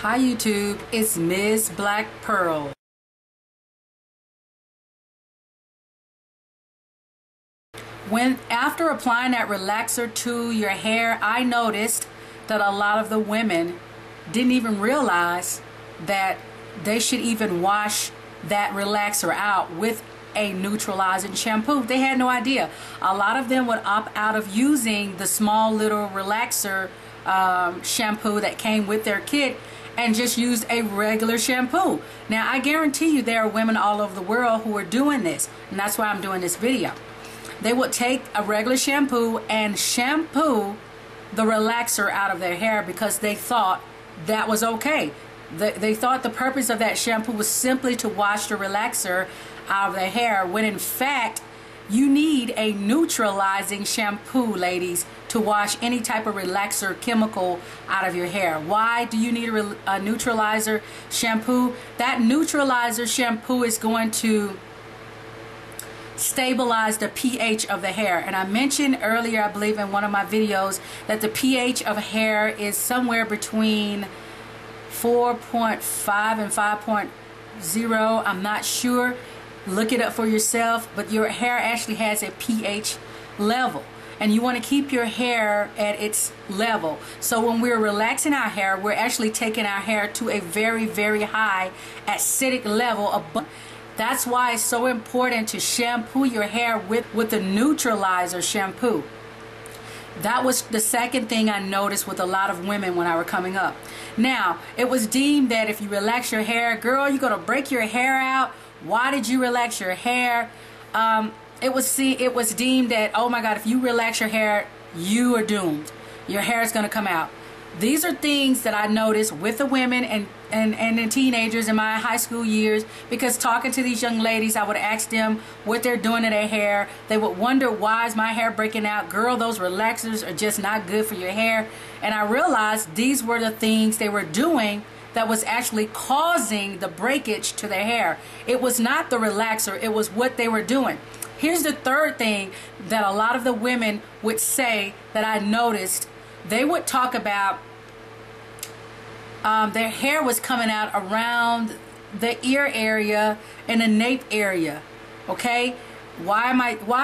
Hi YouTube, it's Mzblackpearlz. After applying that relaxer to your hair, I noticed that a lot of the women didn't even realize that they should even wash that relaxer out with a neutralizing shampoo. They had no idea. A lot of them would opt out of using the small little relaxer shampoo that came with their kit and just used a regular shampoo. Now I guarantee you there are women all over the world who are doing this, and that's why I'm doing this video. They would take a regular shampoo and shampoo the relaxer out of their hair because they thought that was okay. They thought the purpose of that shampoo was simply to wash the relaxer out of their hair, when in fact you need a neutralizing shampoo, ladies, to wash any type of relaxer chemical out of your hair. Why do you need a neutralizer shampoo? That neutralizer shampoo is going to stabilize the pH of the hair. And I mentioned earlier, I believe in one of my videos, that the pH of hair is somewhere between 4.5 and 5.0. I'm not sure. Look it up for yourself. But your hair actually has a pH level, and you want to keep your hair at its level. So when we're relaxing our hair, we're actually taking our hair to a very, very high acidic level. That's why it's so important to shampoo your hair with the neutralizer shampoo. That was the second thing I noticed with a lot of women when I was coming up. Now, it was deemed that if you relax your hair, girl, you're going to break your hair out. Why did you relax your hair? It was deemed that, oh my God, if you relax your hair, you are doomed. Your hair is going to come out. These are things that I noticed with the women and the teenagers in my high school years, because talking to these young ladies, I would ask them what they're doing to their hair. They would wonder, why is my hair breaking out? Girl, those relaxers are just not good for your hair. And I realized these were the things they were doing that was actually causing the breakage to their hair. It was not the relaxer, it was what they were doing. Here's the third thing that a lot of the women would say that I noticed. They would talk about their hair was coming out around the ear area and the nape area. Okay, why am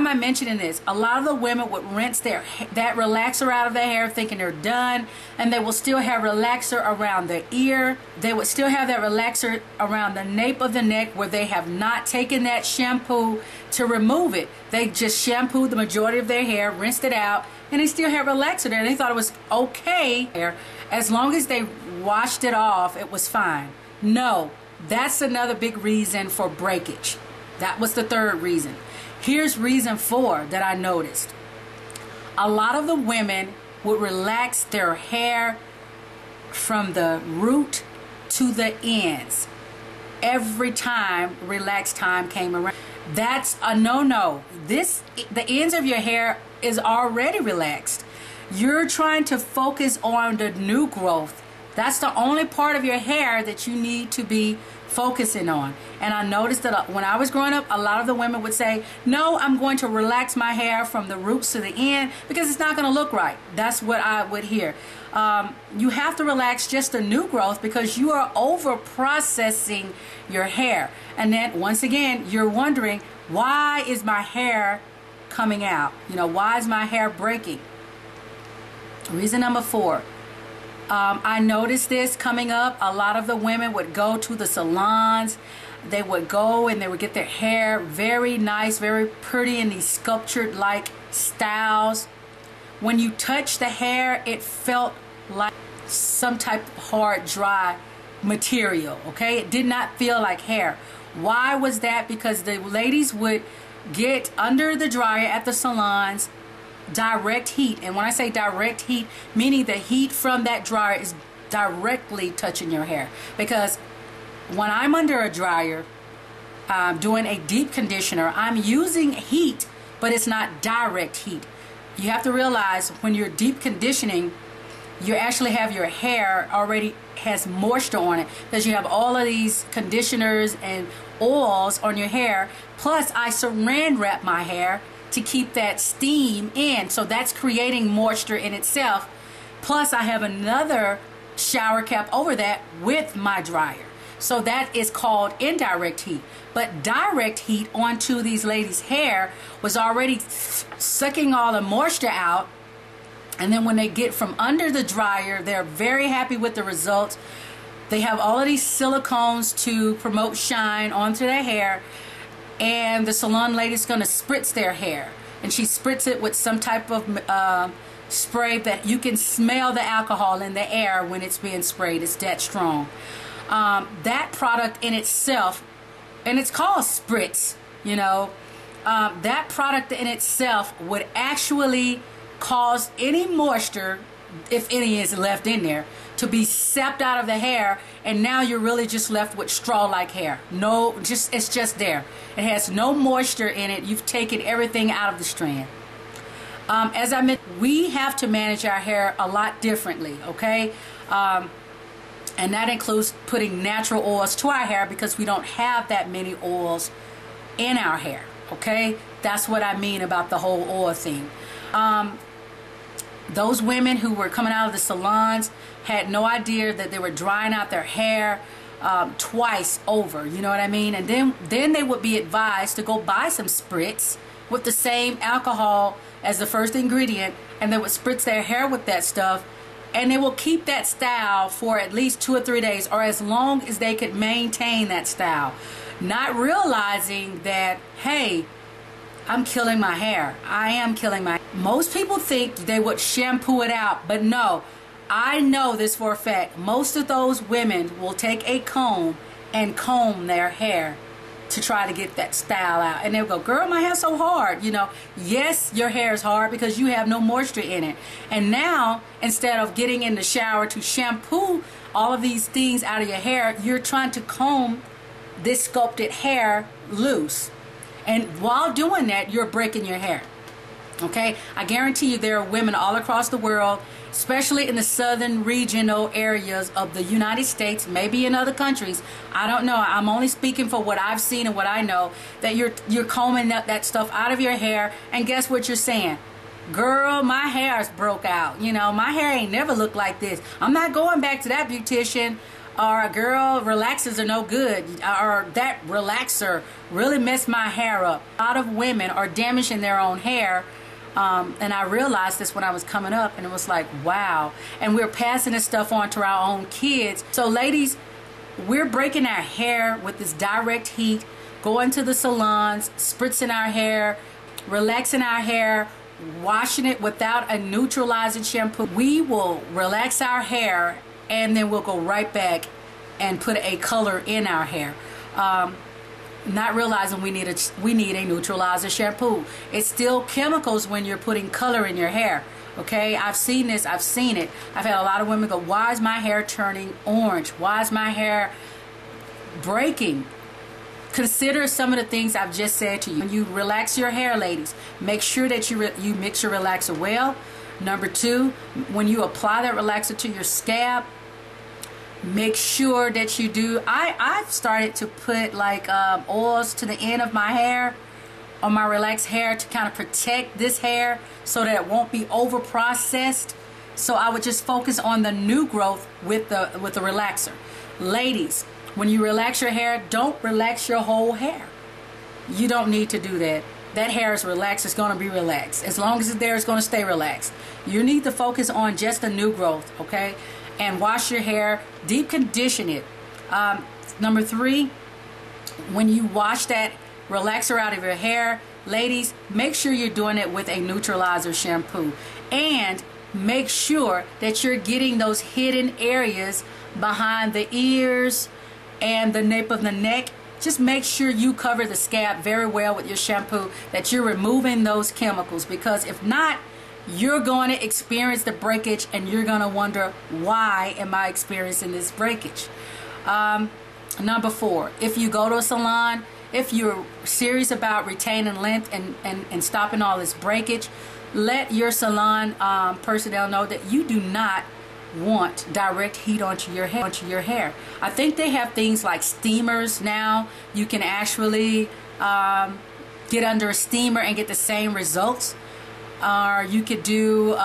I mentioning this? A lot of the women would rinse that relaxer out of their hair thinking they're done, and they will still have relaxer around the ear. They would still have that relaxer around the nape of the neck where they have not taken that shampoo to remove it. They just shampooed the majority of their hair, rinsed it out, and they still have relaxer there. They thought it was okay. As long as they washed it off, it was fine. No, that's another big reason for breakage. That was the third reason. Here's reason 4 that I noticed. A lot of the women would relax their hair from the root to the ends every time relax time came around. That's a no-no. The ends of your hair is already relaxed. You're trying to focus on the new growth. That's the only part of your hair that you need to be focusing on. And I noticed that when I was growing up, a lot of the women would say, no, I'm going to relax my hair from the roots to the end because it's not going to look right. That's what I would hear. You have to relax just the new growth because you are over processing your hair. And then once again, you're wondering, why is my hair coming out? You know, why is my hair breaking? Reason number 4. I noticed this coming up. A lot of the women would go to the salons. They would go and they would get their hair very nice, very pretty in these sculptured like styles. When you touch the hair, it felt like some type of hard, dry material. Okay, it did not feel like hair. Why was that? Because the ladies would get under the dryer at the salons, direct heat. And when I say direct heat, meaning the heat from that dryer is directly touching your hair. Because when I'm under a dryer doing a deep conditioner, I'm using heat, but it's not direct heat. You have to realize when you're deep conditioning, you actually have your hair already has moisture on it because you have all of these conditioners and oils on your hair. Plus I saran wrap my hair to keep that steam in, so that's creating moisture in itself. Plus I have another shower cap over that with my dryer. So that is called indirect heat. But direct heat onto these ladies' hair was already sucking all the moisture out. And then when they get from under the dryer, they're very happy with the results. They have all of these silicones to promote shine onto their hair. And the salon lady's going to spritz their hair. And she spritz it with some type of spray that you can smell the alcohol in the air when it's being sprayed. It's that strong. That product in itself, and it's called spritz, you know, that product in itself would actually cause any moisture, if any is left in there, to be sapped out of the hair, and now you're really just left with straw-like hair. No, it's just there. It has no moisture in it. You've taken everything out of the strand. As I mentioned, we have to manage our hair a lot differently, okay? And that includes putting natural oils to our hair because we don't have that many oils in our hair, okay? That's what I mean about the whole oil thing. Those women who were coming out of the salons had no idea that they were drying out their hair twice over, you know what I mean? And then they would be advised to go buy some spritz with the same alcohol as the first ingredient, and they would spritz their hair with that stuff, and they will keep that style for at least 2 or 3 days, or as long as they could maintain that style, not realizing that, hey, I'm killing my hair. I am killing my hair. Most people think they would shampoo it out, but no, I know this for a fact. Most of those women will take a comb and comb their hair to try to get that style out, and they'll go, girl, my hair's so hard. You know, yes, your hair is hard because you have no moisture in it. And now, instead of getting in the shower to shampoo all of these things out of your hair, you're trying to comb this sculpted hair loose, and while doing that, you're breaking your hair. Okay, I guarantee you there are women all across the world, especially in the southern regional areas of the United States, maybe in other countries, I don't know, I'm only speaking for what I've seen and what I know, that you're combing that stuff out of your hair, and guess what you're saying? Girl, my hair's broke out. You know, my hair ain't never looked like this. I'm not going back to that beautician. Or, girl, relaxers are no good. Or, that relaxer really messed my hair up. A lot of women are damaging their own hair. And I realized this when I was coming up, and it was like, wow. And we're passing this stuff on to our own kids. So ladies, we're breaking our hair with this direct heat, going to the salons, spritzing our hair, relaxing our hair, washing it without a neutralizing shampoo. We will relax our hair, and then we'll go right back and put a color in our hair. Not realizing we need a neutralizer shampoo. It's still chemicals when you're putting color in your hair. Okay, I've seen this, I've seen it. I've had a lot of women go, why is my hair turning orange? Why is my hair breaking? Consider some of the things I've just said to you. When you relax your hair, ladies, make sure that you mix your relaxer well. Number 2, when you apply that relaxer to your scalp, make sure that you do. I've started to put like oils to the end of my hair, on my relaxed hair, to kind of protect this hair so that it won't be over processed. So I would just focus on the new growth with the relaxer. Ladies, when you relax your hair, don't relax your whole hair. You don't need to do that. That hair is relaxed. It's going to be relaxed. As long as it's there, it's going to stay relaxed. You need to focus on just the new growth, okay? And wash your hair, deep condition it. Number 3, when you wash that relaxer out of your hair, ladies, make sure you're doing it with a neutralizer shampoo. And make sure that you're getting those hidden areas behind the ears and the nape of the neck. Just make sure you cover the scalp very well with your shampoo, that you're removing those chemicals, because if not, you're going to experience the breakage, and you're going to wonder, why am I experiencing this breakage? Number 4, if you go to a salon, if you're serious about retaining length and stopping all this breakage, let your salon personnel know that you do not want direct heat onto your hair. I think they have things like steamers now. You can actually get under a steamer and get the same results. Or you could do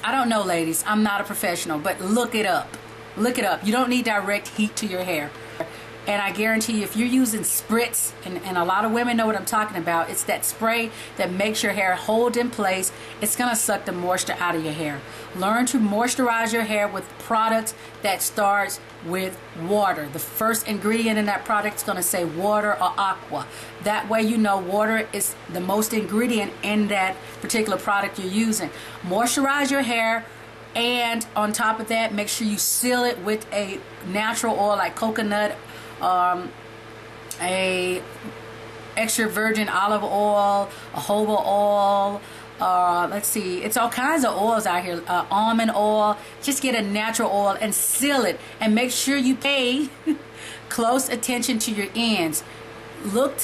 I don't know, ladies. I'm not a professional, but look it up. Look it up. You don't need direct heat to your hair. And I guarantee you, if you're using spritz, and a lot of women know what I'm talking about, it's that spray that makes your hair hold in place. It's going to suck the moisture out of your hair. Learn to moisturize your hair with products that starts with water. The first ingredient in that product is going to say water or aqua. That way you know water is the most ingredient in that particular product you're using. Moisturize your hair. And on top of that, make sure you seal it with a natural oil like coconut, a extra virgin olive oil, a jojoba oil, let's see, it's all kinds of oils out here, almond oil. Just get a natural oil and seal it, and make sure you pay close attention to your ends.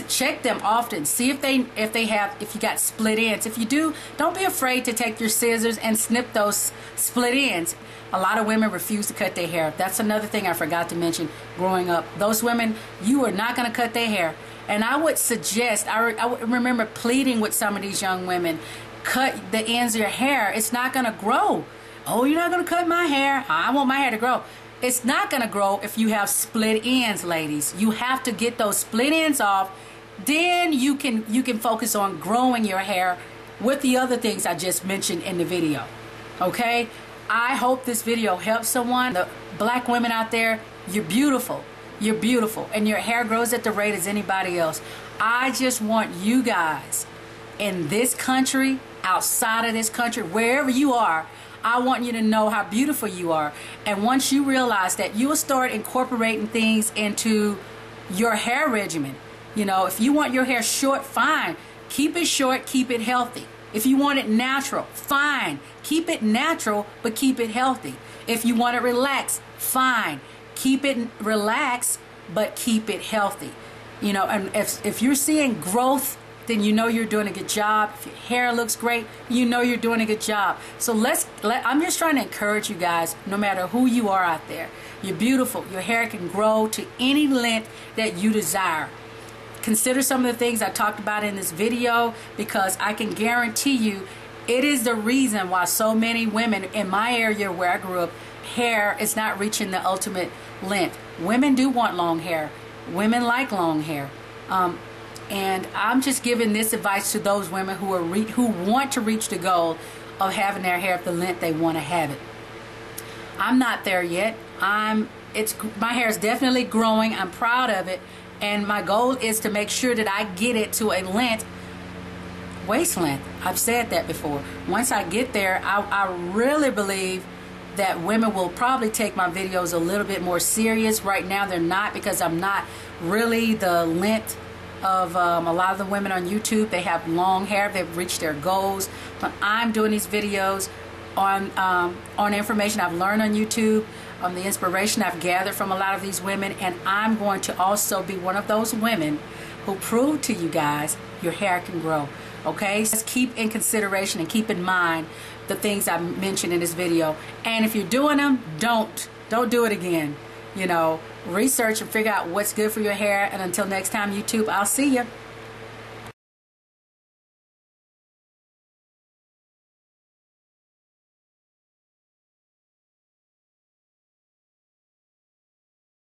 Check them often. See if you got split ends. If you do, don't be afraid to take your scissors and snip those split ends. A lot of women refuse to cut their hair. That's another thing I forgot to mention growing up. Those women, you are not going to cut their hair. And I would suggest, I remember pleading with some of these young women, cut the ends of your hair. It's not going to grow. Oh, you're not going to cut my hair? I want my hair to grow. It's not going to grow if you have split ends, ladies. You have to get those split ends off. Then you can focus on growing your hair with the other things I just mentioned in the video. Okay? I hope this video helps someone. The black women out there, you're beautiful. You're beautiful. And your hair grows at the rate as anybody else. I just want you guys in this country, outside of this country, wherever you are, I want you to know how beautiful you are. And once you realize that, you will start incorporating things into your hair regimen. You know, if you want your hair short, fine. Keep it short, keep it healthy. If you want it natural, fine. Keep it natural, but keep it healthy. If you want it relaxed, fine. Keep it relaxed, but keep it healthy. You know, and if you're seeing growth, then you know you're doing a good job. If your hair looks great, you know you're doing a good job. So I'm just trying to encourage you guys, no matter who you are out there, you're beautiful. Your hair can grow to any length that you desire. Consider some of the things I talked about in this video, because I can guarantee you it is the reason why so many women in my area where I grew up, hair is not reaching the ultimate length. Women do want long hair. Women like long hair. And I'm just giving this advice to those women who want to reach the goal of having their hair at the length they want to have it. I'm not there yet. My hair is definitely growing. I'm proud of it. And my goal is to make sure that I get it to a length, waist length. I've said that before. Once I get there, I really believe that women will probably take my videos a little bit more serious. Right now they're not, because I'm not really the length of a lot of the women on YouTube. They have long hair. They've reached their goals. But I'm doing these videos on information I've learned on YouTube, on the inspiration I've gathered from a lot of these women, and I'm going to also be one of those women who prove to you guys your hair can grow. Okay? Just keep in consideration and keep in mind the things I mentioned in this video. And if you're doing them, don't do it again. You know, research and figure out what's good for your hair. And until next time, YouTube, I'll see you.